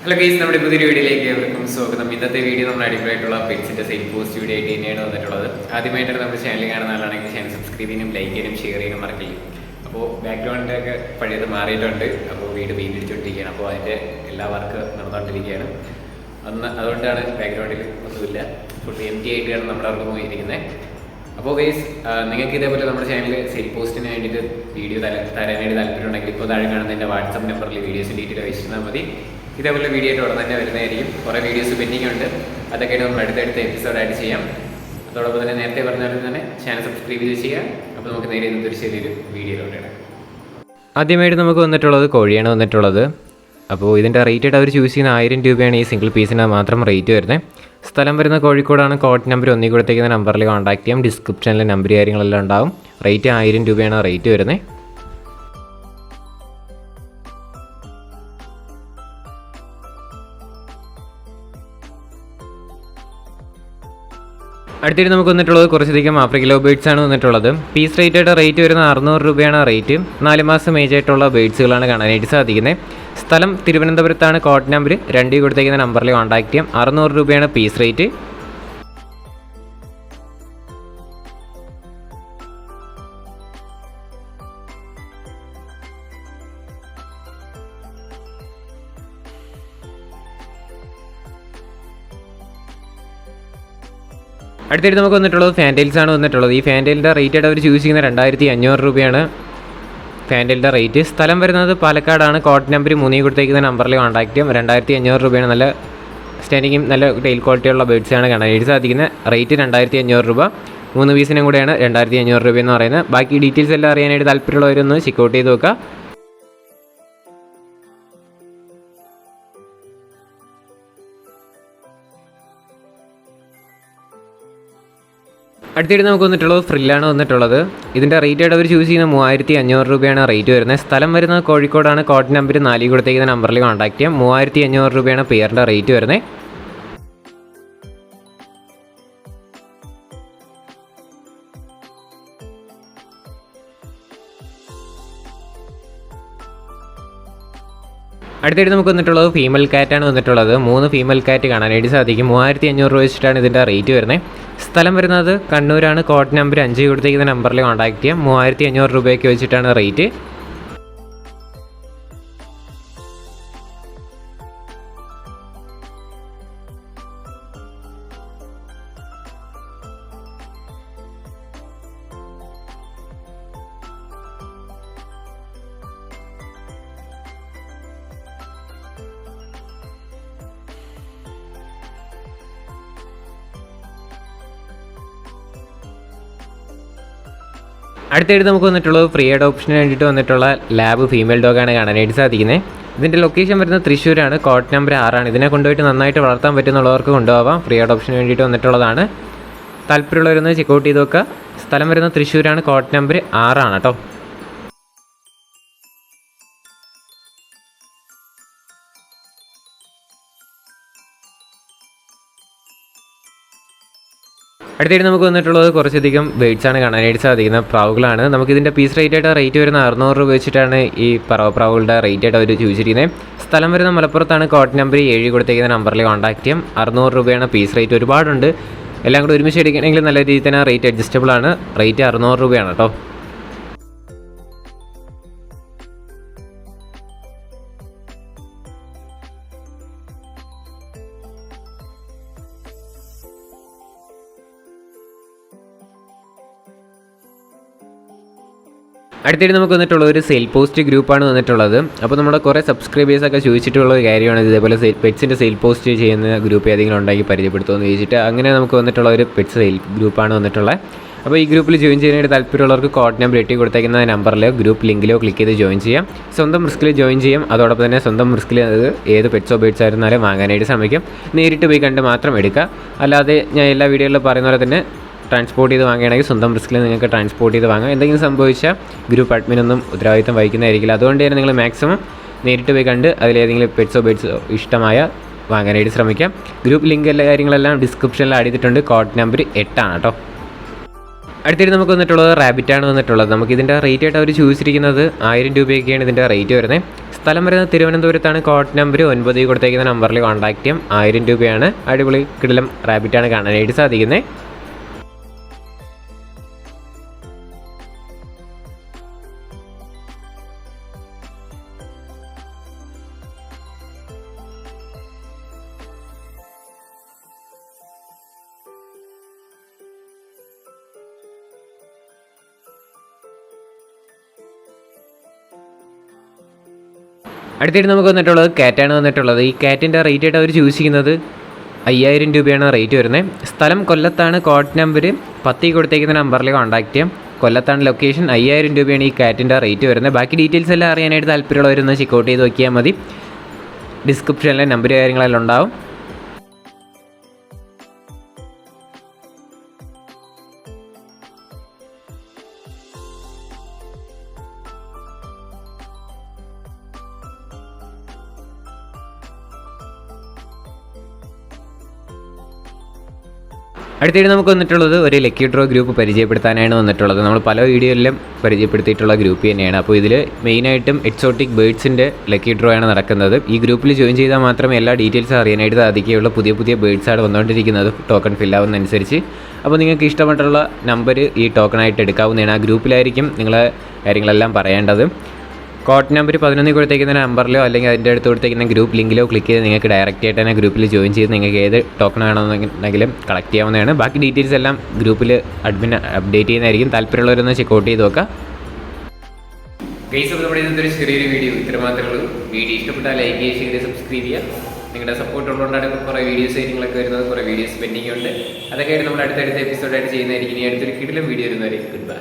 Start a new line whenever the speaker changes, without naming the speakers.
Hello guys, നമ്മുടെ പുതിയൊരു വീഡിയോയിലേക്ക് ഏവർക്കും സ്വാഗതം. ഇന്നത്തെ വീഡിയോ നമ്മൾ അടിപൊളിയായിട്ടുള്ള പെറ്റ്സിൻ്റെ സെയിൽ പോസ്റ്റ് വീഡിയോ ആയിട്ട് തന്നെയാണ് വന്നിട്ടുള്ളത്. ആദ്യമായിട്ടാണ് നമ്മുടെ ചാനൽ കാണുന്ന ആളാണെങ്കിൽ ചാനൽ സബ്സ്ക്രൈബ് ചെയ്യാനും ലൈക്ക് ചെയ്യാനും ഷെയർ ചെയ്യാനും മറക്കില്ല. അപ്പോൾ ബാക്ക്ഗ്രൗണ്ടൊക്കെ പഴയത് മാറിയിട്ടുണ്ട്. അപ്പോൾ വീട് വീണ്ടെടുത്തുകൊണ്ടിരിക്കുകയാണ്. അപ്പോൾ അതിൻ്റെ എല്ലാ വർക്ക് നടന്നുകൊണ്ടിരിക്കുകയാണ്. അതുകൊണ്ടാണ് ബാക്ക്ഗ്രൗണ്ടിൽ ഒന്നുമില്ല, ഫുൾ എം ടി ആയിട്ടാണ് നമ്മുടെ അവിടെ പോയിരിക്കുന്നത്. അപ്പോൾ ഗൈസ്, നിങ്ങൾക്ക് ഇതേപോലെ നമ്മുടെ ചാനലിൽ സെയിൽ പോസ്റ്റിന് വേണ്ടിയിട്ട് വീഡിയോ തരാനായിട്ട് താല്പര്യമുണ്ടെങ്കിൽ ഇപ്പോൾ താഴെ കാണുന്ന എൻ്റെ വാട്സപ്പ് നമ്പറിൽ വീഡിയോസ് ഡീറ്റെയിൽ അയച്ചാൽ മതി. ഇതേപോലെ വീഡിയോ ആയിട്ട് ഉടൻ തന്നെ വരുന്നതായിരിക്കും. കുറേ വീഡിയോസ് പെൻഡിങ് ഉണ്ട്, അതൊക്കെയായിട്ട് നമ്മൾ അടുത്തടുത്ത എപ്പിസോഡായിട്ട് ചെയ്യാം. അതോടൊപ്പം തന്നെ നേരത്തെ പറഞ്ഞാലും തന്നെ ചാനൽ സബ്സ്ക്രൈബ് ചെയ്ത് ചെയ്യാം. അപ്പോൾ നമുക്ക് നേരെ ഇന്നത്തെ ഒരു ചെറിയൊരു വീഡിയോയിലൂടെയാണ്. ആദ്യമായിട്ട് നമുക്ക് വന്നിട്ടുള്ളത് കോഴിയാണ് വന്നിട്ടുള്ളത്. അപ്പോൾ ഇതിൻ്റെ റേറ്റ് അവർ ചൂസ് ചെയ്യുന്ന 1000 രൂപയാണ് ഈ സിംഗിൾ പീസിന് മാത്രം റേറ്റ് വരുന്നത്. സ്ഥലം വരുന്ന കോഴിക്കോടാണ്. കോഡ് നമ്പർ ഒന്നി കൊടുത്തേക്കുന്ന നമ്പറിൽ കോൺടാക്ട് ചെയ്യാം. ഡിസ്ക്രിപ്ഷനിൽ നമ്പർ കാര്യങ്ങളെല്ലാം ഉണ്ടാവും. റേറ്റ് 1000 രൂപയാണ് റേറ്റ് വരുന്നത്. അടുത്തിട്ട് നമുക്ക് വന്നിട്ടുള്ളത് കുറച്ചധികം ആഫ്രിക്കൻ ലവ് ബേഡ്സ് ആണ് വന്നിട്ടുള്ളത്. പീസ് റേറ്റായിട്ട് റേറ്റ് വരുന്ന 600 രൂപയാണ് റേറ്റ്. 4 മാസം ഏജ് ആയിട്ടുള്ള ബേഡ്സുകളാണ് കാണാനായിട്ട് സാധിക്കുന്നത്. സ്ഥലം തിരുവനന്തപുരത്താണ്. കോഡ് നമ്പർ 2 കൊടുത്തേക്കുന്ന നമ്പറിൽ കോൺടാക്ട് ചെയ്യാം. 600 രൂപയാണ് പീസ് റേറ്റ്. അടുത്തിട്ട് നമുക്ക് വന്നിട്ടുള്ളത് ഫാൻറ്റെയിൽസ് ആണ് വന്നിട്ടുള്ളത്. ഈ ഫാൻറ്റെയിലിൻ്റെ റേറ്റ് അവർ ചൂസ് ചെയ്യുന്ന 2500 രൂപയാണ് ഫാൻറ്റെയിലിൻ്റെ റേറ്റ്. സ്ഥലം വരുന്നത് പാലക്കാടാണ്. കോഡ് നമ്പർ 3 കൊടുത്തേക്കുന്ന നമ്പറിൽ കോൺടാക്ട് ചെയ്യാം. 2500 രൂപയാണ്. നല്ല സ്റ്റാൻഡിങ്ങും നല്ല ടെയിൽ ക്വാളിറ്റിയുള്ള ബേഡ്സാണ് കാണാനായിട്ട് സാധിക്കുന്നത്. റേറ്റ് 2500 രൂപ. 3 പീസിനും കൂടെയാണ് 2500 രൂപയെന്ന് പറയുന്നത്. ബാക്കി ഡീറ്റെയിൽസ് എല്ലാം അറിയാനായിട്ട് താല്പര്യമുള്ളവരൊന്ന് ചെക്കൗട്ട് ചെയ്ത് നോക്കുക. അടുത്തിട്ട് നമുക്ക് വന്നിട്ടുള്ളത് ഫ്രില്ലാണ് വന്നിട്ടുള്ളത്. ഇതിൻ്റെ റേറ്റ് ആയിട്ട് അവർ ചൂസ് ചെയ്യുന്ന 3500 രൂപയാണ് റേറ്റ് വരുന്നത്. സ്ഥലം വരുന്നത് കോഴിക്കോടാണ്. കോഡ് നമ്പർ 4 കൊടുത്തേക്കുന്ന നമ്പറിൽ കോൺടാക്ട് ചെയ്യാം. 3500 രൂപയാണ് പെയറിൻ്റെ റേറ്റ് വരുന്നത്. അടുത്തിട്ട് നമുക്ക് വന്നിട്ടുള്ളത് ഫീമെയിൽ കാറ്റാണ് വന്നിട്ടുള്ളത്. 3 ഫീമെയിൽ കാറ്റ് കാണാനായിട്ട് സാധിക്കും. 3500 രൂപ വെച്ചിട്ടാണ് ഇതിൻ്റെ റേറ്റ് വരുന്നത്. സ്ഥലം വരുന്നത് കണ്ണൂരാണ്. കോഡ് നമ്പർ 5 കൊടുത്തേക്കുന്ന നമ്പറിൽ കോൺടാക്ട് ചെയ്യാം. 3500 രൂപയ്ക്ക് വെച്ചിട്ടാണ് റേറ്റ്. അടുത്തായിട്ട് നമുക്ക് വന്നിട്ടുള്ളത് ഫ്രീ അഡോപ്ഷന് വേണ്ടിയിട്ട് വന്നിട്ടുള്ള ലാബ് ഫീമെയിൽ ഡോഗാണ് കാണാനായിട്ട് സാധിക്കുന്നത്. ഇതിൻ്റെ ലൊക്കേഷൻ വരുന്നത് തൃശ്ശൂരാണ്. കോഡ് നമ്പർ 6 ആണ്. ഇതിനെ കൊണ്ടുപോയിട്ട് നന്നായിട്ട് വളർത്താൻ പറ്റുന്നുള്ളവർക്ക് കൊണ്ടുപോകാം. ഫ്രീ അഡോപ്ഷന് വേണ്ടിയിട്ട് വന്നിട്ടുള്ളതാണ്. താല്പര്യമുള്ളവരൊന്ന് ചെക്കൗട്ട് ചെയ്ത് നോക്കുക. സ്ഥലം വരുന്നത് തൃശ്ശൂരാണ്. കോഡ് നമ്പർ 6 ആണ് കേട്ടോ. അടുത്തായിട്ട് നമുക്ക് വന്നിട്ടുള്ളത് കുറച്ചധികം ബേഡ്സാണ് കാണാനായിട്ട് സാധിക്കുന്നത്. പ്രാവുകളാണ്. നമുക്കിതിൻ്റെ പീസ് റേറ്റായിട്ട് റേറ്റ് വരുന്ന 600 രൂപ വെച്ചിട്ടാണ് ഈ പ്രാവുകളുടെ റേറ്റായിട്ട് അവർ ചോദിച്ചിരിക്കുന്നത്. സ്ഥലം വരുന്ന മലപ്പുറത്താണ്. കോഡ് നമ്പർ 7 കൊടുത്തേക്കുന്ന നമ്പറിൽ കോൺടാക്ട് ചെയ്യാം. 600 രൂപയാണ് പീസ് റേറ്റ്. ഒരുപാടുണ്ട്. എല്ലാം കൂടി ഒരുമിച്ച് എടുക്കണമെങ്കിൽ നല്ല രീതിയിൽ തന്നെ റേറ്റ് അഡ്ജസ്റ്റബിൾ ആണ്. റേറ്റ് 600 രൂപയാണ് കേട്ടോ. അടുത്തിട്ട് നമുക്ക് വന്നിട്ടുള്ള ഒരു സെയിൽ പോസ്റ്റ് ഗ്രൂപ്പാണ് വന്നിട്ടുള്ളത്. അപ്പോൾ നമ്മുടെ കുറേ സബ്സ്ക്രൈബേഴ്സൊക്കെ ചോദിച്ചിട്ടുള്ള ഒരു കാര്യമാണ് ഇതേപോലെ പെറ്റ്സിൻ്റെ സെയിൽ പോസ്റ്റ് ചെയ്യുന്ന ഗ്രൂപ്പ് ഏതെങ്കിലും ഉണ്ടെങ്കിൽ പരിചയപ്പെടുത്തുമെന്ന് ചോദിച്ചിട്ട് അങ്ങനെ നമുക്ക് വന്നിട്ടുള്ള ഒരു പെറ്റ് സെയിൽ ഗ്രൂപ്പാണ് വന്നിട്ടുള്ളത്. അപ്പോൾ ഈ ഗ്രൂപ്പിൽ ജോയിൻ ചെയ്യാനായിട്ട് താല്പര്യമുള്ളവർക്ക് കോഡ് നമ്പർ 8 കൊടുത്തേക്കുന്ന നമ്പറിലോ ഗ്രൂപ്പ് ലിങ്കിലോ ക്ലിക്ക് ചെയ്ത് ജോയിൻ ചെയ്യാം. സ്വന്തം റിസ്കിൽ ജോയിൻ ചെയ്യാം. അതോടൊപ്പം തന്നെ സ്വന്തം റിസ്കിൽ ഏത് പെറ്റ്സോ ബേഡ്സ് ആയിരുന്നാലും വാങ്ങാനായിട്ട് ശ്രമിക്കും. നേരിട്ട് പോയി കണ്ട് മാത്രം എടുക്കുക. അല്ലാതെ ഞാൻ എല്ലാ വീഡിയോയിലും പറയുന്ന പോലെ തന്നെ ട്രാൻസ്പോർട്ട് ചെയ്ത് വാങ്ങുകയാണെങ്കിൽ സ്വന്തം റിസ്കിൽ നിങ്ങൾക്ക് ട്രാൻസ്പോർട്ട് ചെയ്ത് വാങ്ങാം. എന്തെങ്കിലും സംഭവിച്ചാൽ ഗ്രൂപ്പ് അഡ്മിനൊന്നും ഉത്തരവാദിത്തം വഹിക്കുന്നതായിരിക്കില്ല. അതുകൊണ്ട് തന്നെ നിങ്ങൾ മാക്സിമം നേരിട്ട് പോയി കണ്ട് അതിലേതെങ്കിലും പെറ്റ്സോ ബേഡ്സോ ഇഷ്ടമായ വാങ്ങാനായിട്ട് ശ്രമിക്കാം. ഗ്രൂപ്പ് ലിങ്ക് എല്ലാ കാര്യങ്ങളെല്ലാം ഡിസ്ക്രിപ്ഷനിൽ ആഡ് ചെയ്തിട്ടുണ്ട്. കോഡ് നമ്പർ 8 ആണ് കേട്ടോ. അടുത്തിട്ട് നമുക്ക് വന്നിട്ടുള്ളത് റാബിറ്റാണ് വന്നിട്ടുള്ളത്. നമുക്കിതിൻ്റെ റേറ്റ് ആയിട്ട് അവർ ചോദിച്ചിരിക്കുന്നത് 1000 രൂപയൊക്കെയാണ് ഇതിൻ്റെ റേറ്റ് വരുന്നത്. സ്ഥലം വരുന്നത് തിരുവനന്തപുരത്താണ്. കോഡ് നമ്പർ 9 കൊടുത്തേക്കുന്ന നമ്പറിൽ കോൺടാക്ട് ചെയ്യാം. 1000 രൂപയാണ്. അടിപൊളി കിടിലം റാബിറ്റാണ് കാണാനായിട്ട് സാധിക്കുന്നത്. അടുത്തിട്ട് നമുക്ക് വന്നിട്ടുള്ളത് കാറ്റാണ് വന്നിട്ടുള്ളത്. ഈ കാറ്റിൻ്റെ റേറ്റ് ആയിട്ട് അവർ ചൂസ് ചെയ്യുന്നത് 5000 രൂപയാണ് റേറ്റ് വരുന്നത്. സ്ഥലം കൊല്ലത്താണ്. കോഡ് നമ്പർ 10 കൊടുത്തേക്കുന്ന നമ്പറിൽ കോൺടാക്ട് ചെയ്യാം. കൊല്ലത്താണ് ലൊക്കേഷൻ. 5000 രൂപയാണ് ഈ കാറ്റിൻ്റെ റേറ്റ് വരുന്നത്. ബാക്കി ഡീറ്റെയിൽസ് എല്ലാം അറിയാനായിട്ട് താല്പര്യമുള്ളവരൊന്ന് ചെക്കൗട്ട് ചെയ്ത് നോക്കിയാൽ മതി. ഡിസ്ക്രിപ്ഷനിലെ നമ്പർ കാര്യങ്ങളെല്ലാം ഉണ്ടാവും. അടുത്തിട്ട് നമുക്ക് വന്നിട്ടുള്ളത് ഒരു ലക്കി ഡ്രോ ഗ്രൂപ്പ് പരിചയപ്പെടുത്താനാണ് വന്നിട്ടുള്ളത്. നമ്മൾ പല വീഡിയോയിലും പരിചയപ്പെടുത്തിയിട്ടുള്ള ഗ്രൂപ്പ് തന്നെയാണ്. അപ്പോൾ ഇതിൽ മെയിനായിട്ടും എക്സോട്ടിക് ബേഡ്സിൻ്റെ ലക്കി ഡ്രോ ആണ് നടക്കുന്നത്. ഈ ഗ്രൂപ്പിൽ ജോയിൻ ചെയ്താൽ മാത്രമേ എല്ലാ ഡീറ്റെയിൽസും അറിയാനായിട്ട് സാധിക്കുകയുള്ളൂ. പുതിയ പുതിയ ബേഡ്സാണ് വന്നുകൊണ്ടിരിക്കുന്നത് ടോക്കൺ ഫില്ലാവുന്നതനുസരിച്ച്. അപ്പോൾ നിങ്ങൾക്ക് ഇഷ്ടപ്പെട്ടുള്ള നമ്പർ ഈ ടോക്കണായിട്ട് എടുക്കാവുന്നതാണ്. ആ ഗ്രൂപ്പിലായിരിക്കും നിങ്ങളെ കാര്യങ്ങളെല്ലാം പറയേണ്ടത്. കോഡ് നമ്പർ 11 കൊടുത്തേക്കുന്ന നമ്പറിലോ അല്ലെങ്കിൽ അതിൻ്റെ അടുത്ത് കൊടുത്തേക്കുന്ന ഗ്രൂപ്പ് ലിങ്കിലോ ക്ലിക്ക് ചെയ്ത് നിങ്ങൾക്ക് ഡയറക്റ്റ് ആയിട്ട് തന്നെ ഗ്രൂപ്പിൽ ജോയിൻ ചെയ്ത് നിങ്ങൾക്ക് ഏത് ടോക്കൺ വേണമെന്നുണ്ടെങ്കിലും കളക്ട് ചെയ്യാവുന്നതാണ്. ബാക്കി ഡീറ്റെയിൽസ് എല്ലാം ഗ്രൂപ്പിൽ അഡ്മിൻ അപ്ഡേറ്റ് ചെയ്യുന്നതായിരിക്കും. താല്പര്യമുള്ളവരൊന്ന് ചെക്കൗട്ട് ചെയ്ത് നോക്കാം. ഗൈസ്, അപ്പോൾ നമ്മുടെ ഇന്നത്തെ ഒരു ചെറിയൊരു വീഡിയോ ഇത്ര മാത്രമേ ഉള്ളൂ. വീഡിയോ ഇഷ്ടപ്പെട്ടാൽ ലൈക്ക് ചെയ്യുക, ഷെയർ, സബ്സ്ക്രൈബ് ചെയ്യുക. നിങ്ങളുടെ സപ്പോർട്ട് ഉള്ളതുകൊണ്ടാണ് കുറേ വീഡിയോസ് കാര്യങ്ങളൊക്കെ വരുന്നത്. കുറേ വീഡിയോസ് പെൻഡിങ് ഉണ്ട്. അതൊക്കെ ആയിട്ട് നമ്മൾ അടുത്തടുത്ത എപ്പിസോഡായിട്ട് ചെയ്യുന്നതായിരിക്കും. ഇനി അടുത്തൊരു കിടിലം വീഡിയോ വരുന്നവരെ ഗുഡ് ബൈ.